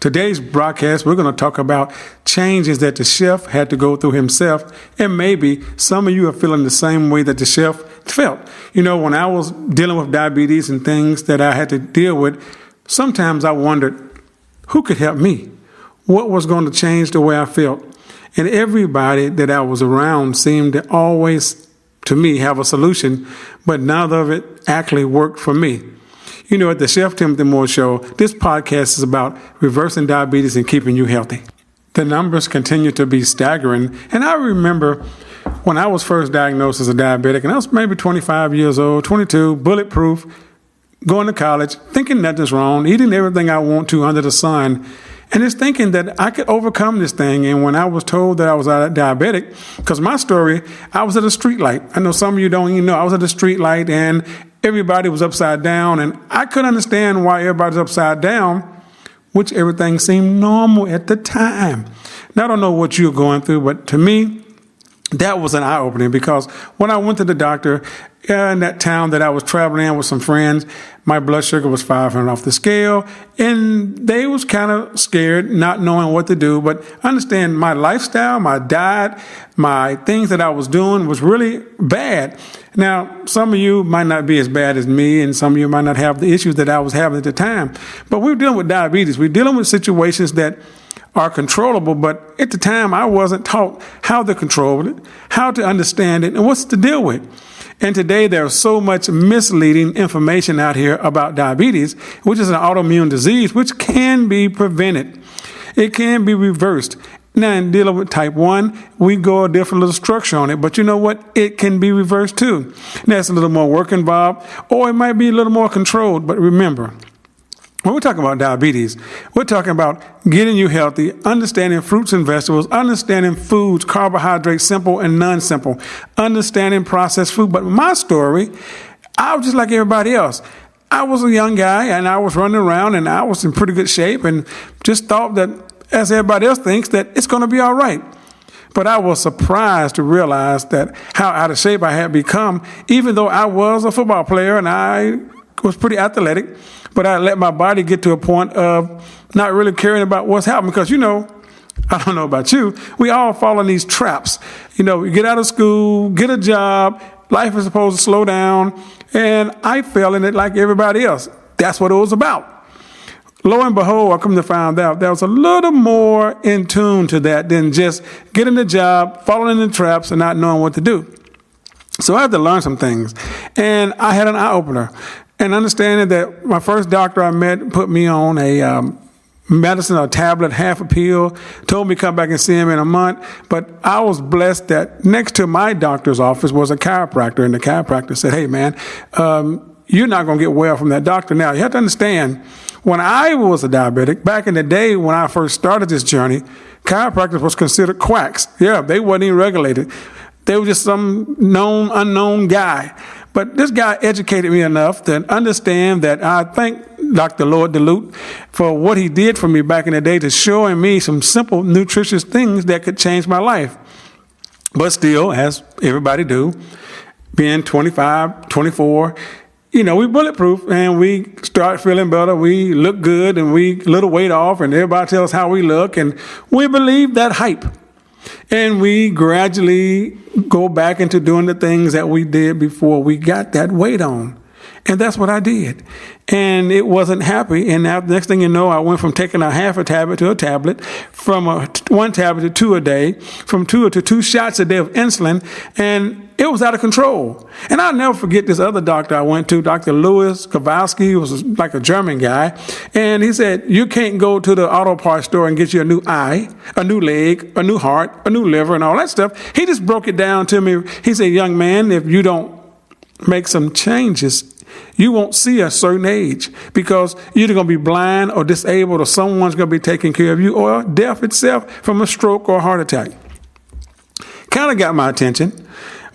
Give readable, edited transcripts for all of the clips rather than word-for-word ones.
Today's broadcast, we're going to talk about changes that the chef had to go through himself, and maybe some of you are feeling the same way that the chef felt. You know, when I was dealing with diabetes and things that I had to deal with, sometimes I wondered, who could help me? What was going to change the way I felt? And everybody that I was around seemed to always, to me, have a solution, but none of it actually worked for me. You know, at the Chef Timothy Moore Show, this podcast is about reversing diabetes and keeping you healthy. The numbers continue to be staggering. And I remember when I was first diagnosed as a diabetic, and I was maybe 25 years old, 22, bulletproof, going to college, thinking nothing's wrong, eating everything I want to under the sun, and just thinking that I could overcome this thing. And when I was told that I was diabetic, because my story, I was at a street light. I know some of you don't even know. I was at a street light and everybody was upside down, and I couldn't understand why everybody's upside down, which everything seemed normal at the time. Now, I don't know what you're going through, but to me, that was an eye-opener, because when I went to the doctor in that town that I was traveling in with some friends, my blood sugar was 500 off the scale, and they was kind of scared, not knowing what to do. But understand my lifestyle, my diet, my things that I was doing was really bad. Now, some of you might not be as bad as me, and some of you might not have the issues that I was having at the time. But we're dealing with diabetes. We're dealing with situations that are controllable, but at the time I wasn't taught how to control it, how to understand it, and what's to deal with. And today there's so much misleading information out here about diabetes, which is an autoimmune disease, which can be prevented. It can be reversed. Now, in dealing with type 1, we go a different little structure on it, but you know what? It can be reversed too. Now, it's a little more work involved, or it might be a little more controlled, but remember, when we're talking about diabetes, we're talking about getting you healthy, understanding fruits and vegetables, understanding foods, carbohydrates, simple and non-simple, understanding processed food. But my story, I was just like everybody else. I was a young guy, and I was running around, and I was in pretty good shape, and just thought that, as everybody else thinks, that it's going to be all right. But I was surprised to realize that how out of shape I had become, even though I was a football player and I was pretty athletic. But I let my body get to a point of not really caring about what's happening, because, you know, I don't know about you, we all fall in these traps. You know, we get out of school, get a job, life is supposed to slow down, and I fell in it like everybody else. That's what it was about. Lo and behold, I come to find out there was a little more in tune to that than just getting a job, falling in the traps, and not knowing what to do. So I had to learn some things, and I had an eye-opener. And understanding that my first doctor I met put me on a medicine, a tablet, half a pill, told me to come back and see him in a month. But I was blessed that next to my doctor's office was a chiropractor, and the chiropractor said, hey, man, you're not going to get well from that doctor. Now, you have to understand, when I was a diabetic, back in the day when I first started this journey, chiropractors was considered quacks. Yeah, they wasn't even regulated. They were just some unknown guy. But this guy educated me enough to understand that I thank Dr. Lord DeLute for what he did for me back in the day, to showing me some simple, nutritious things that could change my life. But still, as everybody do, being 25, 24, you know, we bulletproof, and we start feeling better. We look good, and we little weight off, and everybody tells us how we look, and we believe that hype. And we gradually go back into doing the things that we did before we got that weight on. And that's what I did. And it wasn't happy. And now, the next thing you know, I went from taking a half a tablet to a tablet, from one tablet to two a day, from two to 2 shots a day of insulin. And it was out of control. And I'll never forget this other doctor I went to, Dr. Louis Kowalski. He was like a German guy. And he said, you can't go to the auto parts store and get you a new eye, a new leg, a new heart, a new liver, and all that stuff. He just broke it down to me. He said, young man, if you don't make some changes, you won't see a certain age, because you're either going to be blind or disabled, or someone's going to be taking care of you, or death itself from a stroke or a heart attack. Kind of got my attention,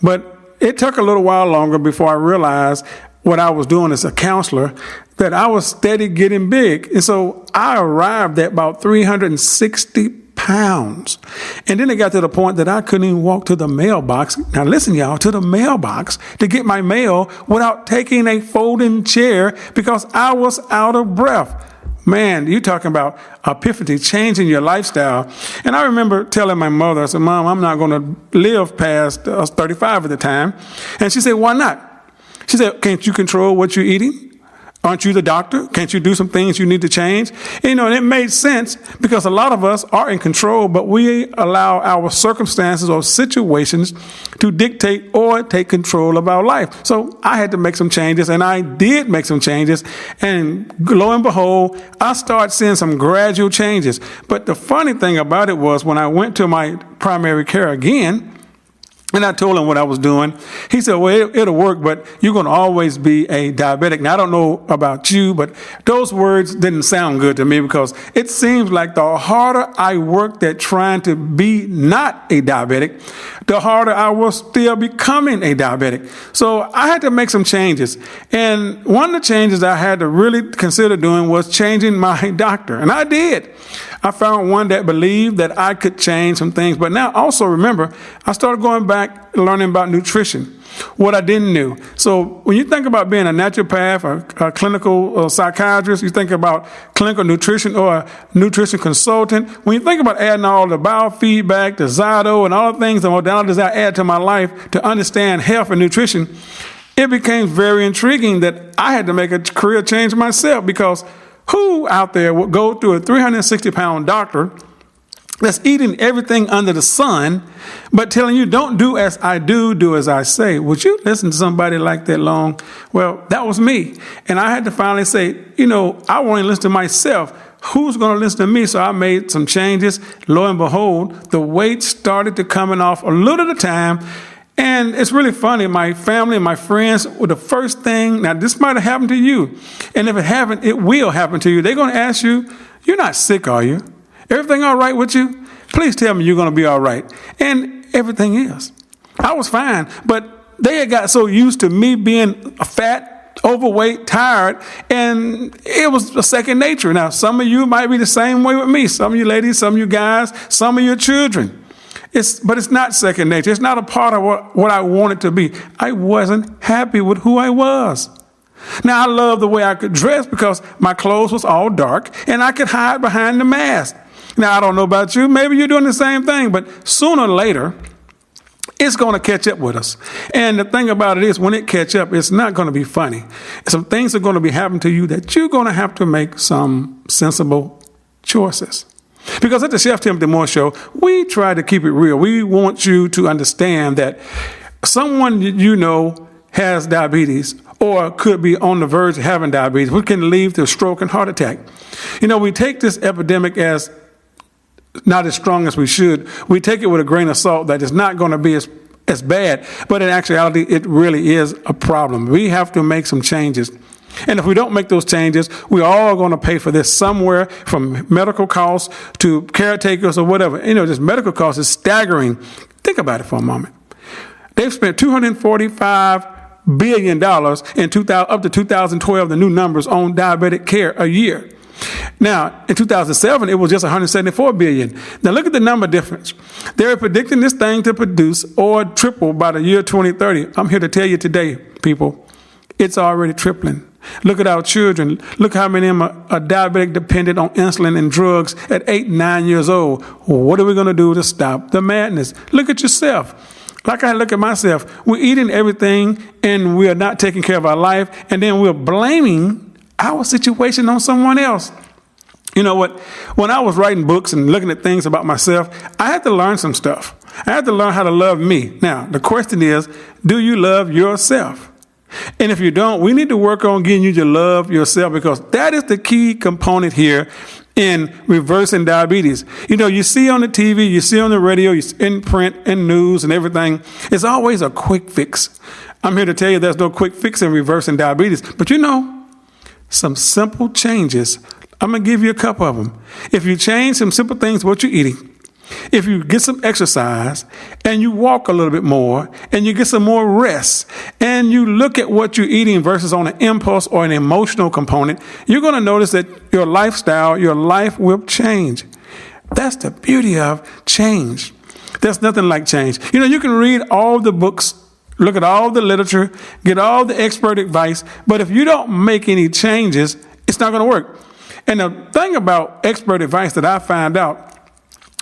but it took a little while longer before I realized what I was doing as a counselor, that I was steady getting big. And so I arrived at about 360 pounds. And then it got to the point that I couldn't even walk to the mailbox. Now listen, y'all, to the mailbox to get my mail without taking a folding chair, because I was out of breath. Man, you're talking about epiphany, changing your lifestyle. And I remember telling my mother, I said, Mom, I'm not going to live past 35 at the time. And she said, why not? She said, can't you control what you're eating? Aren't you the doctor? Can't you do some things you need to change? And it made sense because a lot of us are in control, but we allow our circumstances or situations to dictate or take control of our life. So I had to make some changes, and I did make some changes. And lo and behold, I started seeing some gradual changes. But the funny thing about it was when I went to my primary care again, and I told him what I was doing. He said, well, it'll work, but you're going to always be a diabetic. Now, I don't know about you, but those words didn't sound good to me because it seems like the harder I worked at trying to be not a diabetic, the harder I was still becoming a diabetic. So I had to make some changes. And one of the changes I had to really consider doing was changing my doctor. And I did. I found one that believed that I could change some things. But now also remember, I started going back and learning about nutrition, what I didn't know. So when you think about being a naturopath or a clinical psychiatrist, you think about clinical nutrition or a nutrition consultant. When you think about adding all the biofeedback, the Zyto, and all the things, the modalities I add to my life to understand health and nutrition, it became very intriguing that I had to make a career change myself because who out there would go through a 360-pound doctor that's eating everything under the sun, but telling you, don't do as I do, do as I say? Would you listen to somebody like that long? Well, that was me. And I had to finally say, I want to listen to myself. Who's going to listen to me? So I made some changes. Lo and behold, the weight started to coming off a little at a time. And it's really funny. My family and my friends were the first thing. Now, this might have happened to you. And if it haven't, it will happen to you. They're going to ask you, you're not sick, are you? Everything all right with you? Please tell me you're going to be all right. And everything is. I was fine. But they had got so used to me being fat, overweight, tired, and it was a second nature. Now, some of you might be the same way with me. Some of you ladies, some of you guys, some of your children. But it's not second nature. It's not a part of what I wanted to be. I wasn't happy with who I was. Now, I love the way I could dress because my clothes was all dark and I could hide behind the mask. Now, I don't know about you. Maybe you're doing the same thing, but sooner or later, it's going to catch up with us. And the thing about it is when it catch up, it's not going to be funny. Some things are going to be happening to you that you're going to have to make some sensible choices. Because at the Chef Timothy Moore Show, we try to keep it real. We want you to understand that someone has diabetes or could be on the verge of having diabetes, which can lead to stroke and heart attack. We take this epidemic as not as strong as we should. We take it with a grain of salt that it's not going to be as bad. But in actuality, it really is a problem. We have to make some changes. And if we don't make those changes, we're all going to pay for this somewhere, from medical costs to caretakers or whatever. This medical cost is staggering. Think about it for a moment. They've spent $245 billion up to 2012, the new numbers, on diabetic care a year. Now, in 2007, it was just $174 billion. Now, look at the number difference. They're predicting this thing to produce or triple by the year 2030. I'm here to tell you today, people, it's already tripling. Look at our children. Look how many of them are diabetic dependent on insulin and drugs at 8, 9 years old. What are we going to do to stop the madness? Look at yourself. Like I look at myself. We're eating everything and we are not taking care of our life. And then we're blaming our situation on someone else. You know what? When I was writing books and looking at things about myself, I had to learn some stuff. I had to learn how to love me. Now, the question is, do you love yourself? And if you don't, we need to work on getting you to love yourself, because that is the key component here in reversing diabetes. You see on the TV, you see on the radio, you see in print and news and everything, it's always a quick fix. I'm here to tell you there's no quick fix in reversing diabetes. But some simple changes, I'm going to give you a couple of them. If you change some simple things, what you're eating, if you get some exercise and you walk a little bit more and you get some more rest and you look at what you're eating versus on an impulse or an emotional component, you're going to notice that your lifestyle, your life will change. That's the beauty of change. There's nothing like change. You can read all the books, look at all the literature, get all the expert advice, but if you don't make any changes, it's not going to work. And the thing about expert advice that I find out,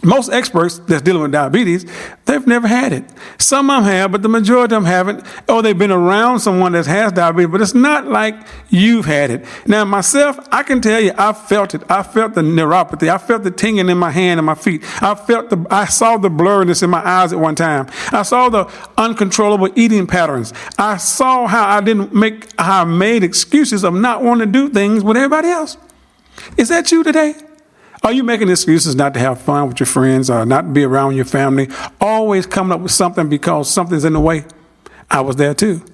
most experts that's dealing with diabetes, they've never had it. Some of them have, but the majority of them haven't. Or they've been around someone that has diabetes, but it's not like you've had it. Now, myself, I can tell you, I felt it. I felt the neuropathy. I felt the tingling in my hand and my feet. I saw the blurriness in my eyes at one time. I saw the uncontrollable eating patterns. I saw how I made excuses of not wanting to do things with everybody else. Is that you today? Are you making excuses not to have fun with your friends or not to be around your family? Always coming up with something because something's in the way? I was there too.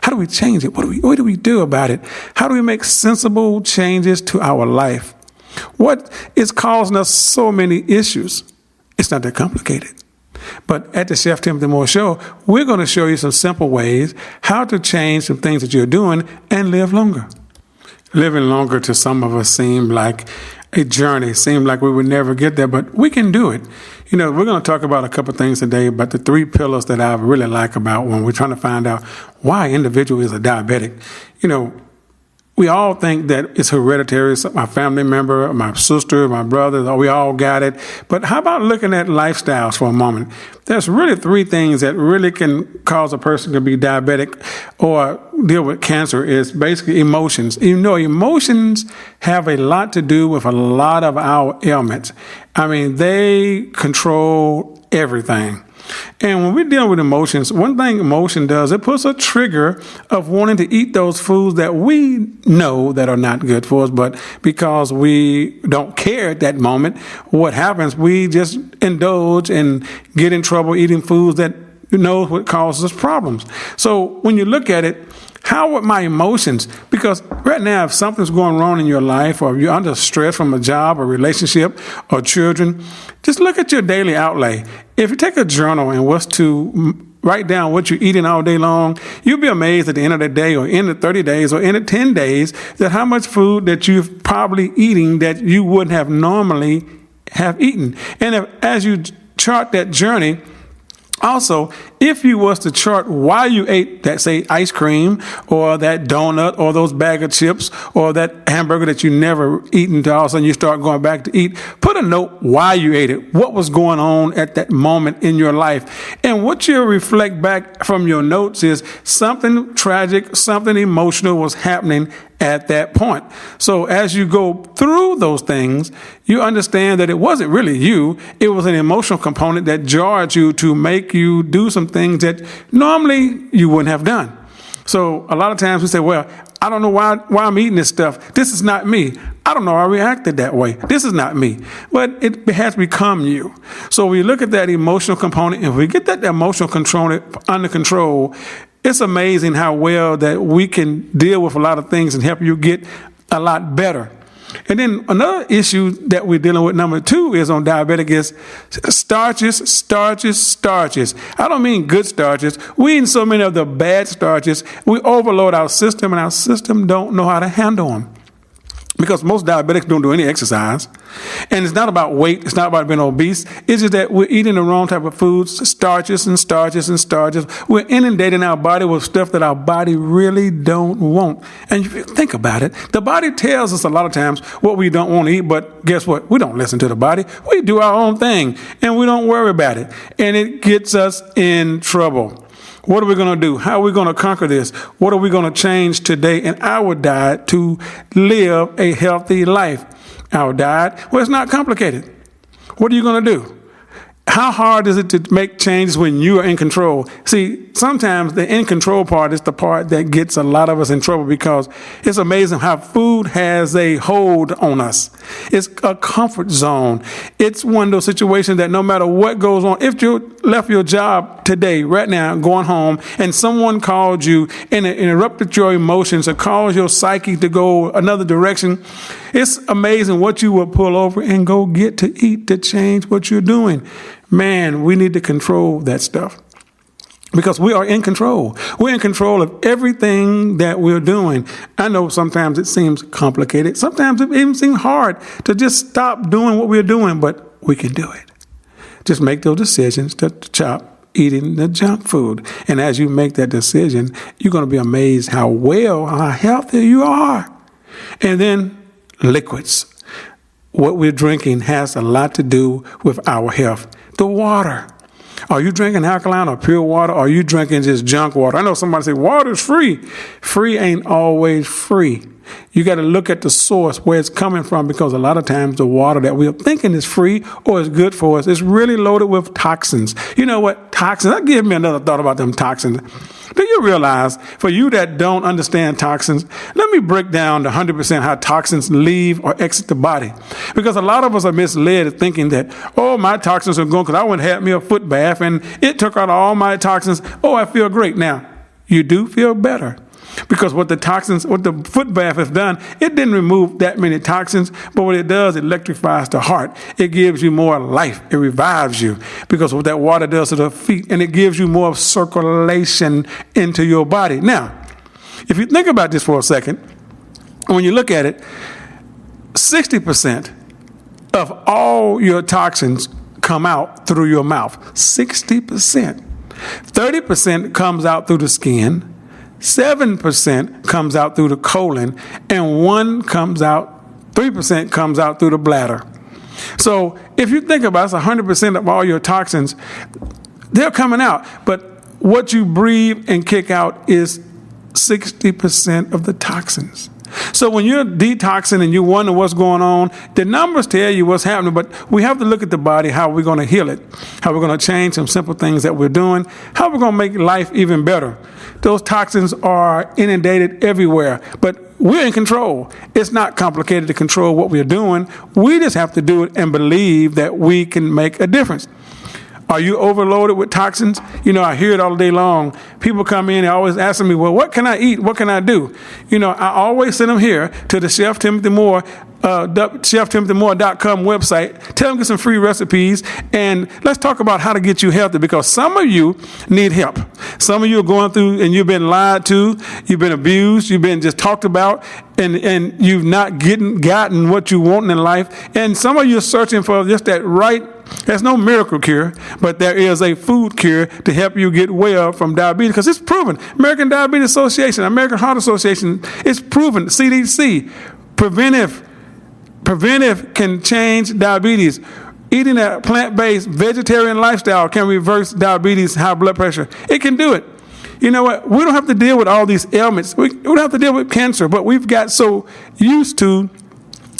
How do we change it? What do we do about it? How do we make sensible changes to our life? What is causing us so many issues? It's not that complicated. But at the Chef Timothy Moore Show, we're going to show you some simple ways how to change some things that you're doing and live longer. Living longer to some of us seem like a journey. Seemed like we would never get there, but we can do it. We're going to talk about a couple of things today, but the 3 pillars that I really like about when we're trying to find out why an individual is a diabetic. We all think that it's hereditary. My family member, my sister, my brother, we all got it. But how about looking at lifestyles for a moment? There's really 3 things that really can cause a person to be diabetic or deal with cancer. Is basically emotions. Emotions have a lot to do with a lot of our ailments. They control everything. And when we're dealing with emotions, one thing emotion does, it puts a trigger of wanting to eat those foods that we know that are not good for us, but because we don't care at that moment, what happens, we just indulge and get in trouble eating foods that what causes us problems. So when you look at it, how would my emotions, because right now if something's going wrong in your life or you're under stress from a job or relationship or children, just look at your daily outlay. If you take a journal and was to write down what you're eating all day long, you'll be amazed at the end of the day or end of 30 days or end of 10 days that how much food that you're probably eating that you wouldn't have normally have eaten. And as you chart that journey, also, if you was to chart why you ate that, say, ice cream or that donut or those bag of chips or that hamburger that you never eaten until all of a sudden you start going back to eat, put a note why you ate it, what was going on at that moment in your life. And what you'll reflect back from your notes is something tragic, something emotional was happening at that point. So as you go through those things, you understand that it wasn't really you. It was an emotional component that jarred you to make you do some things that normally you wouldn't have done. So a lot of times we say, well, I don't know why I'm eating this stuff. This is not me. I don't know I reacted that way. This is not me. But it has become you. So we look at that emotional component, and if we get that emotional control under control, it's amazing how well that we can deal with a lot of things and help you get a lot better. And then another issue that we're dealing with, number 2, is on diabetic is starches. I don't mean good starches. We eat so many of the bad starches. We overload our system, and our system don't know how to handle them. Because most diabetics don't do any exercise. And it's not about weight. It's not about being obese. It's just that we're eating the wrong type of foods, starches. We're inundating our body with stuff that our body really don't want. And if you think about it, the body tells us a lot of times what we don't want to eat, but guess what? We don't listen to the body. We do our own thing, and we don't worry about it. And it gets us in trouble. What are we going to do? How are we going to conquer this? What are we going to change today in our diet to live a healthy life? Our diet? Well, it's not complicated. What are you going to do? How hard is it to make changes when you are in control? See, sometimes the in control part is the part that gets a lot of us in trouble because it's amazing how food has a hold on us. It's a comfort zone. It's one of those situations that no matter what goes on, if you left your job today, right now, going home, and someone called you and it interrupted your emotions or caused your psyche to go another direction, it's amazing what you will pull over and go get to eat to change what you're doing. Man, we need to control that stuff because we are in control. We're in control of everything that we're doing. I know sometimes it seems complicated. Sometimes it even seems hard to just stop doing what we're doing, but we can do it. Just make those decisions to stop eating the junk food. And as you make that decision, you're going to be amazed how healthy you are. And then liquids. what we're drinking has a lot to do with our health. The water. Are you drinking alkaline or pure water? Or are you drinking just junk water? I know somebody say water is free. Free ain't always free. You got to look at the source, where it's coming from, because a lot of times the water that we're thinking is free or is good for us is really loaded with toxins. You know what? Toxins. That gives me another thought about them toxins. Do you realize, for you that don't understand toxins, let me break down the 100% how toxins leave or exit the body. Because a lot of us are misled thinking that, oh, my toxins are gone because I went and had me a foot bath and it took out all my toxins. Oh, I feel great. Now, you do feel better. Because what the foot bath has done, it didn't remove that many toxins, but what it does, it electrifies the heart. It gives you more life. It revives you because what that water does to the feet, and it gives you more circulation into your body. Now, if you think about this for a second, when you look at it, 60% of all your toxins come out through your mouth. 60%. 30% comes out through the skin. 7% comes out through the colon, and 3% comes out through the bladder. So if you think about it, it's 100% of all your toxins, they're coming out. But what you breathe and kick out is 60% of the toxins. So when you're detoxing and you wonder what's going on, the numbers tell you what's happening, but we have to look at the body, how we're going to heal it, how we're going to change some simple things that we're doing, how we're going to make life even better. Those toxins are inundated everywhere, but we're in control. It's not complicated to control what we're doing. We just have to do it and believe that we can make a difference. Are you overloaded with toxins? You know, I hear it all day long. People come in and always asking me, well, what can I eat? What can I do? You know, I always send them here to the Chef Timothy Moore, ChefTimothyMoore.com website. Tell them to get some free recipes, and let's talk about how to get you healthy, because some of you need help. Some of you are going through and you've been lied to, you've been abused, you've been just talked about, and you've not gotten what you want in life. And some of you are searching for just that right. There's no miracle cure, but there is a food cure to help you get well from diabetes, because it's proven. American Diabetes Association, American Heart Association, it's proven. CDC, preventive can change diabetes. Eating a plant-based vegetarian lifestyle can reverse diabetes, high blood pressure. It can do it. You know what? We don't have to deal with all these ailments. We don't have to deal with cancer, but we've got so used to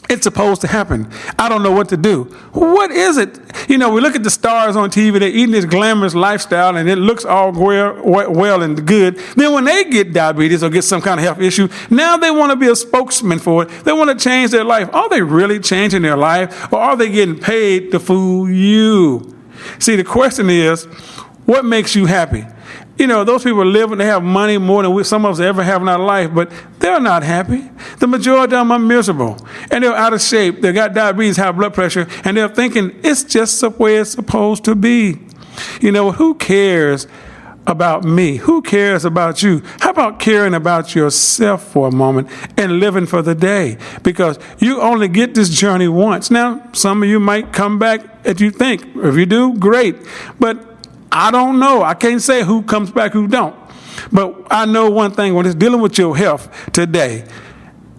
it's supposed to happen. I don't know what to do. What is it? You know, we look at the stars on TV, they're eating this glamorous lifestyle, and it looks all well and good. Then when they get diabetes or get some kind of health issue, now they want to be a spokesman for it. They want to change their life. Are they really changing their life, or are they getting paid to fool you? See, the question is, what makes you happy? You know, those people are living, they have money more than some of us ever have in our life, but they're not happy. The majority of them are miserable, and they're out of shape. They got diabetes, high blood pressure, and they're thinking it's just the way it's supposed to be. You know, who cares about me? Who cares about you? How about caring about yourself for a moment and living for the day? Because you only get this journey once. Now, some of you might come back if you think. If you do, great. But I don't know. I can't say who comes back, who don't. But I know one thing, when it's dealing with your health today,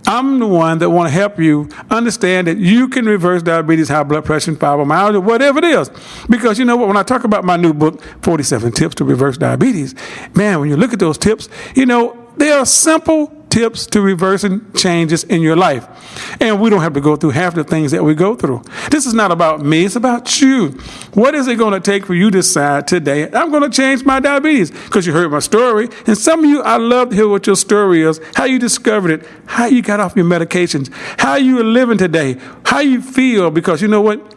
I'm the one that want to help you understand that you can reverse diabetes, high blood pressure, fibromyalgia, whatever it is. Because you know what, when I talk about my new book, 47 Tips to Reverse Diabetes, man, when you look at those tips, you know, they are simple tips to reversing changes in your life. And we don't have to go through half the things that we go through. This is not about me, it's about you. What is it going to take for you to decide today, I'm going to change my diabetes? Because you heard my story. And some of you, I love to hear what your story is, how you discovered it, how you got off your medications, how you are living today, how you feel. Because you know what?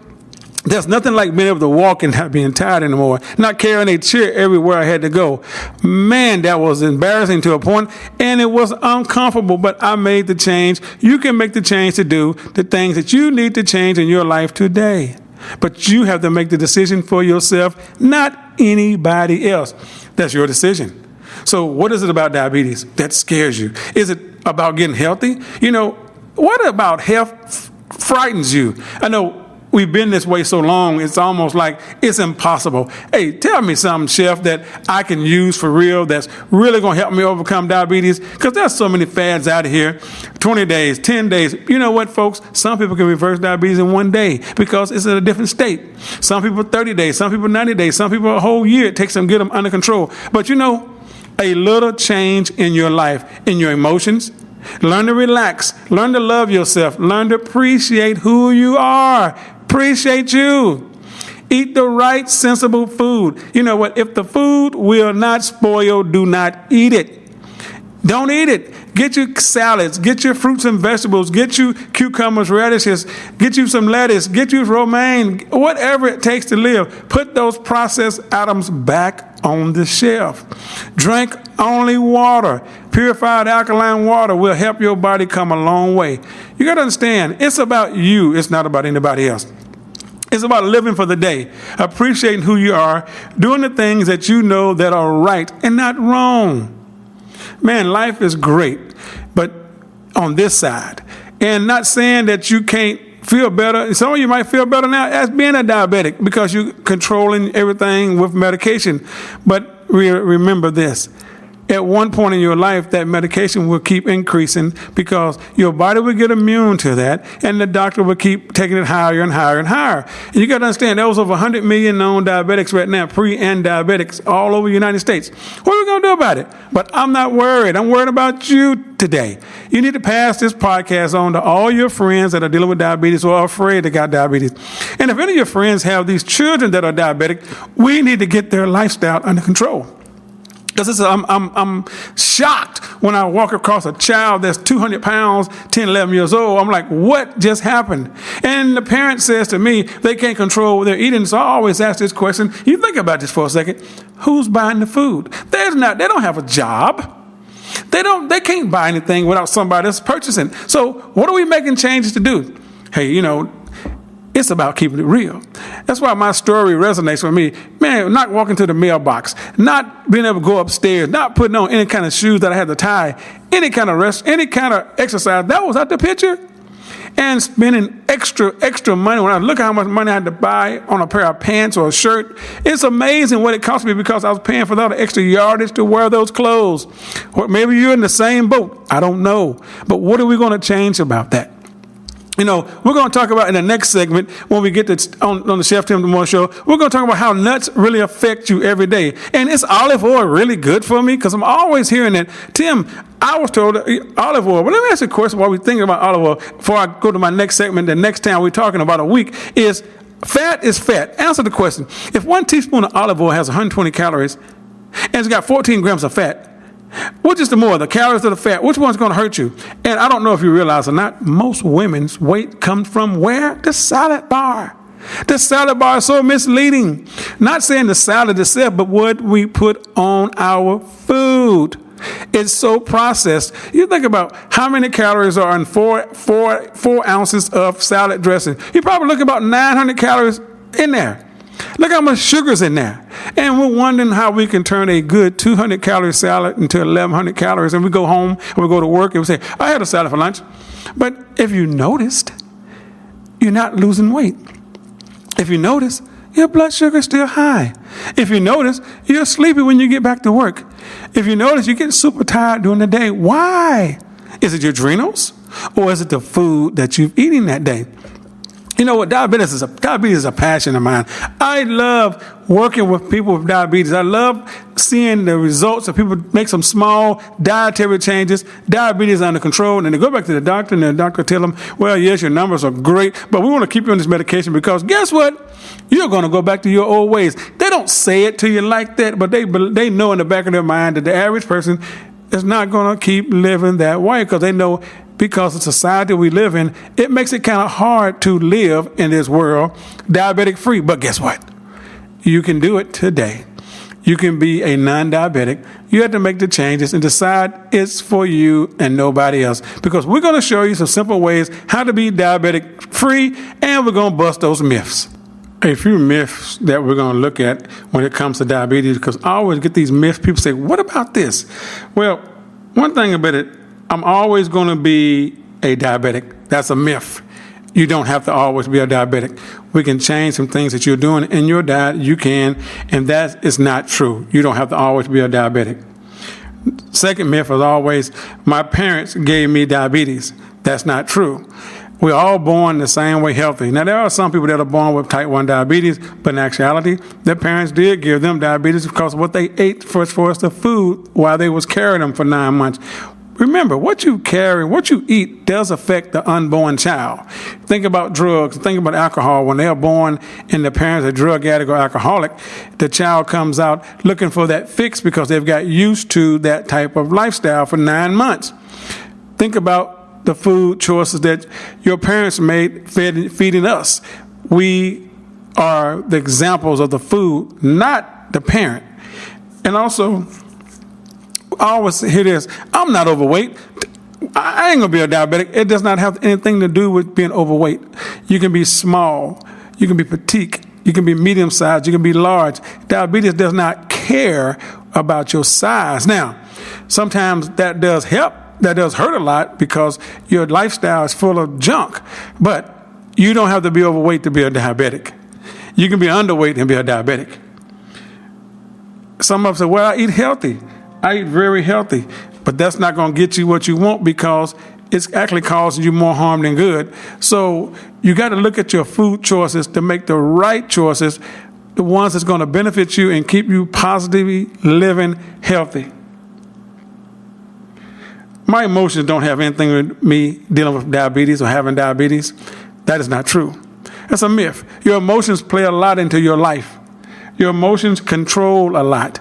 There's nothing like being able to walk and not being tired anymore, not carrying a chair everywhere I had to go. Man, that was embarrassing to a point, and it was uncomfortable, but I made the change. You can make the change to do the things that you need to change in your life today. But you have to make the decision for yourself, not anybody else. That's your decision. So what is it about diabetes that scares you? Is it about getting healthy? You know, what about health frightens you? I know we've been this way so long, it's almost like it's impossible. Hey, tell me something, Chef, that I can use for real that's really going to help me overcome diabetes, because there's so many fads out here. 20 days, 10 days. You know what, folks? Some people can reverse diabetes in one day because it's in a different state. Some people 30 days, some people 90 days, some people a whole year. It takes them to get them under control. But you know, a little change in your life, in your emotions, learn to relax, learn to love yourself, learn to appreciate who you are, appreciate you. Eat the right, sensible food. You know what? If the food will not spoil, do not eat it. Don't eat it. Get you salads, get your fruits and vegetables, get you cucumbers, radishes, get you some lettuce, get you romaine, whatever it takes to live. Put those processed items back on the shelf. Drink only water. Purified alkaline water will help your body come a long way. You got to understand, it's about you. It's not about anybody else. It's about living for the day, appreciating who you are, doing the things that you know that are right and not wrong. Man, life is great, but on this side. And not saying that you can't feel better. Some of you might feel better now as being a diabetic because you're controlling everything with medication. But remember this. At one point in your life, that medication will keep increasing because your body will get immune to that, and the doctor will keep taking it higher and higher and higher. And you got to understand, there was over 100 million known diabetics right now, pre and diabetics, all over the United States. What are we going to do about it? But I'm not worried. I'm worried about you today. You need to pass this podcast on to all your friends that are dealing with diabetes or are afraid they got diabetes. And if any of your friends have these children that are diabetic, we need to get their lifestyle under control. Because I'm shocked when I walk across a child that's 200 pounds, 10, 11 years old. I'm like, what just happened? And the parent says to me, they can't control what they're eating. So I always ask this question. You think about this for a second. Who's buying the food? They don't have a job. They can't buy anything without somebody else purchasing. So what are we making changes to do? Hey, you know, it's about keeping it real. That's why my story resonates with me. Man, not walking to the mailbox, not being able to go upstairs, not putting on any kind of shoes that I had to tie, any kind of rest, any kind of exercise. That was out the picture. And spending extra money. When I look at how much money I had to buy on a pair of pants or a shirt, it's amazing what it cost me because I was paying for all the extra yardage to wear those clothes. Or maybe you're in the same boat. I don't know. But what are we going to change about that? You know, we're going to talk about in the next segment when we get to on the Chef Tim DeMoore show, we're going to talk about how nuts really affect you every day. And is olive oil really good for me? Because I'm always hearing that. Tim, I was told olive oil. But let me ask you a question while we're thinking about olive oil before I go to my next segment. The next time we're talking about a week is fat is fat. Answer the question. If 1 teaspoon of olive oil has 120 calories and it's got 14 grams of fat, which is the more, the calories or the fat? Which one's going to hurt you? And I don't know if you realize or not, most women's weight comes from where? The salad bar. The salad bar is so misleading. Not saying the salad itself, but what we put on our food. It's so processed. You think about how many calories are in four ounces of salad dressing. You probably look about 900 calories in there. Look how much sugar's in there. And we're wondering how we can turn a good 200-calorie salad into 1,100 calories. And we go home and we go to work and we say, I had a salad for lunch. But if you noticed, you're not losing weight. If you notice, your blood sugar is still high. If you notice, you're sleepy when you get back to work. If you notice, you're getting super tired during the day. Why? Is it your adrenals? Or is it the food that you've eaten that day? You know what? Diabetes is a passion of mine. I love working with people with diabetes. I love seeing the results of people make some small dietary changes. Diabetes is under control. And they go back to the doctor, and the doctor tell them, well, yes, your numbers are great, but we want to keep you on this medication because guess what? You're going to go back to your old ways. They don't say it to you like that, but they know in the back of their mind that the average person is not going to keep living that way because they know because the society we live in, it makes it kind of hard to live in this world diabetic free. But guess what? You can do it today. You can be a non-diabetic. You have to make the changes and decide it's for you and nobody else. Because we're going to show you some simple ways how to be diabetic free, and we're going to bust those myths. A few myths that we're going to look at when it comes to diabetes, because I always get these myths. People say, what about this? Well, one thing about it, I'm always going to be a diabetic. That's a myth. you don't have to always be a diabetic. We can change some things that you're doing in your diet. You can, and that is not true. You don't have to always be a diabetic. Second myth is always, my parents gave me diabetes. That's not true. We're all born the same way healthy. Now, there are some people that are born with type 1 diabetes, but in actuality, their parents did give them diabetes because of what they ate for us the food while they was carrying them for 9 months. Remember, what you carry, what you eat does affect the unborn child. Think about drugs, think about alcohol. When they are born and the parents are drug addict or alcoholic, the child comes out looking for that fix because they've got used to that type of lifestyle for 9 months. Think about the food choices that your parents made feeding us. We are the examples of the food, not the parent. And also, I always hear this, I'm not overweight. I ain't going to be a diabetic. It does not have anything to do with being overweight. You can be small. You can be petite. You can be medium-sized. You can be large. Diabetes does not care about your size. Now, sometimes that does help. That does hurt a lot because your lifestyle is full of junk. But you don't have to be overweight to be a diabetic. You can be underweight and be a diabetic. Some of us say, well, I eat healthy. I eat very healthy, but that's not going to get you what you want because it's actually causing you more harm than good. So you got to look at your food choices to make the right choices, the ones that's going to benefit you and keep you positively living healthy. My emotions don't have anything with me dealing with diabetes or having diabetes. That is not true. That's a myth. Your emotions play a lot into your life. Your emotions control a lot.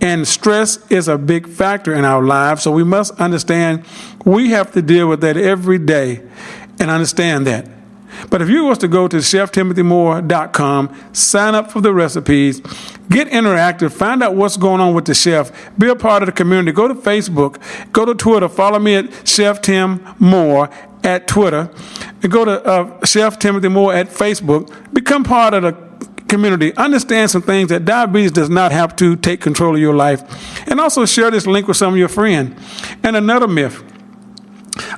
And stress is a big factor in our lives, so we must understand we have to deal with that every day and understand that. But if you was to go to ChefTimothyMoore.com, sign up for the recipes, get interactive, find out what's going on with the chef, be a part of the community, go to Facebook, go to Twitter, follow me at Chef Tim Moore at Twitter, and go to Chef Timothy Moore at Facebook, become part of the community, understand some things that diabetes does not have to take control of your life, and also share this link with some of your friends. And another myth,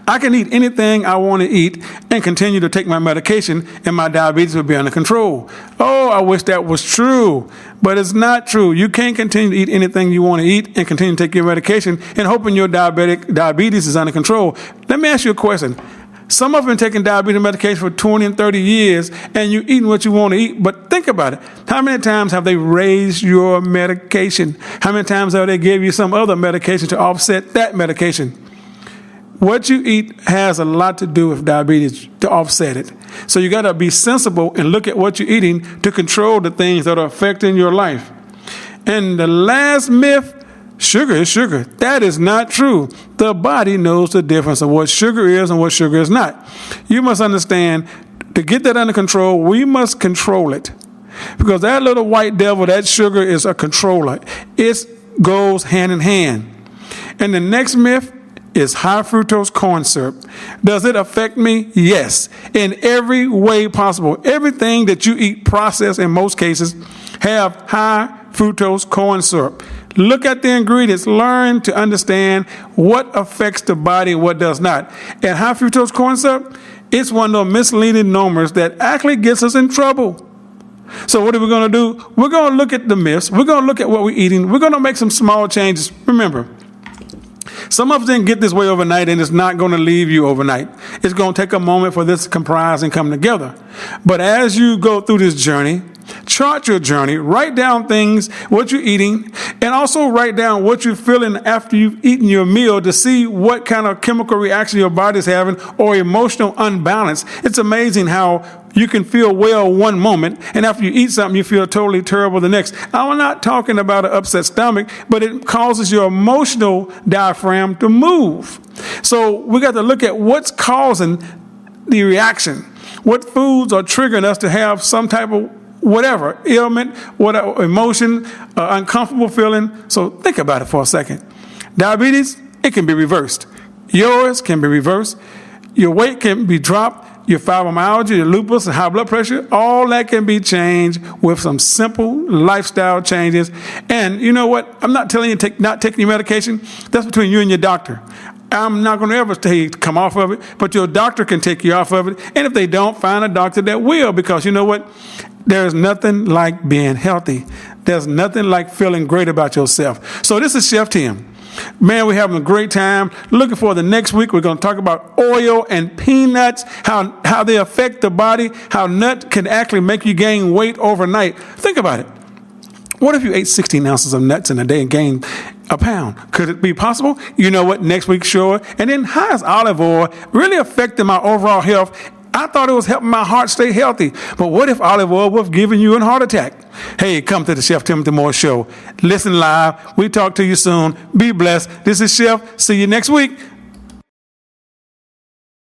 I can eat anything I want to eat and continue to take my medication and my diabetes will be under control. Oh, I wish that was true, but it's not true. You can't continue to eat anything you want to eat and continue to take your medication and hoping your diabetes is under control. Let me ask you a question. Some of them taking diabetes medication for 20 and 30 years, and you're eating what you want to eat. But think about it. How many times have they raised your medication? How many times have they give you some other medication to offset that medication? What you eat has a lot to do with diabetes to offset it. So you got to be sensible and look at what you're eating to control the things that are affecting your life. And the last myth, sugar is sugar. That is not true. The body knows the difference of what sugar is and what sugar is not. You must understand, to get that under control, we must control it. Because that little white devil, that sugar, is a controller. It goes hand in hand. And the next myth is high fructose corn syrup. Does it affect me? Yes. In every way possible. Everything that you eat processed in most cases have high fructose corn syrup. Look at the ingredients. Learn to understand what affects the body and what does not. And high fructose corn syrup, it's one of those misleading numbers that actually gets us in trouble. So what are we going to do? We're going to look at the myths. We're going to look at what we're eating. We're going to make some small changes. Remember, some of us didn't get this way overnight, and it's not going to leave you overnight. It's going to take a moment for this to comprise and come together. But as you go through this journey, chart your journey, write down things, what you're eating, and also write down what you're feeling after you've eaten your meal to see what kind of chemical reaction your body's having or emotional unbalance. It's amazing how you can feel well one moment, and after you eat something, you feel totally terrible the next. I'm not talking about an upset stomach, but it causes your emotional diaphragm to move. So we got to look at what's causing the reaction. What foods are triggering us to have some type of whatever, ailment, whatever, emotion, uncomfortable feeling. So think about it for a second. Diabetes, it can be reversed. Yours can be reversed. Your weight can be dropped. Your fibromyalgia, your lupus, and high blood pressure, all that can be changed with some simple lifestyle changes. And you know what? I'm not telling you not taking your medication. That's between you and your doctor. I'm not going to ever tell you to come off of it, but your doctor can take you off of it. And if they don't, find a doctor that will, because you know what? There's nothing like being healthy. There's nothing like feeling great about yourself. So this is Chef Tim. Man, we're having a great time. Looking for the next week. We're going to talk about oil and peanuts, how they affect the body, how nuts can actually make you gain weight overnight. Think about it. What if you ate 16 ounces of nuts in a day and gained a pound? Could it be possible? You know what? Next week, sure. And then how is olive oil really affecting my overall health? I thought it was helping my heart stay healthy. But what if olive oil was giving you a heart attack? Hey, come to the Chef Timothy Moore Show. Listen live. We talk to you soon. Be blessed. This is Chef. See you next week.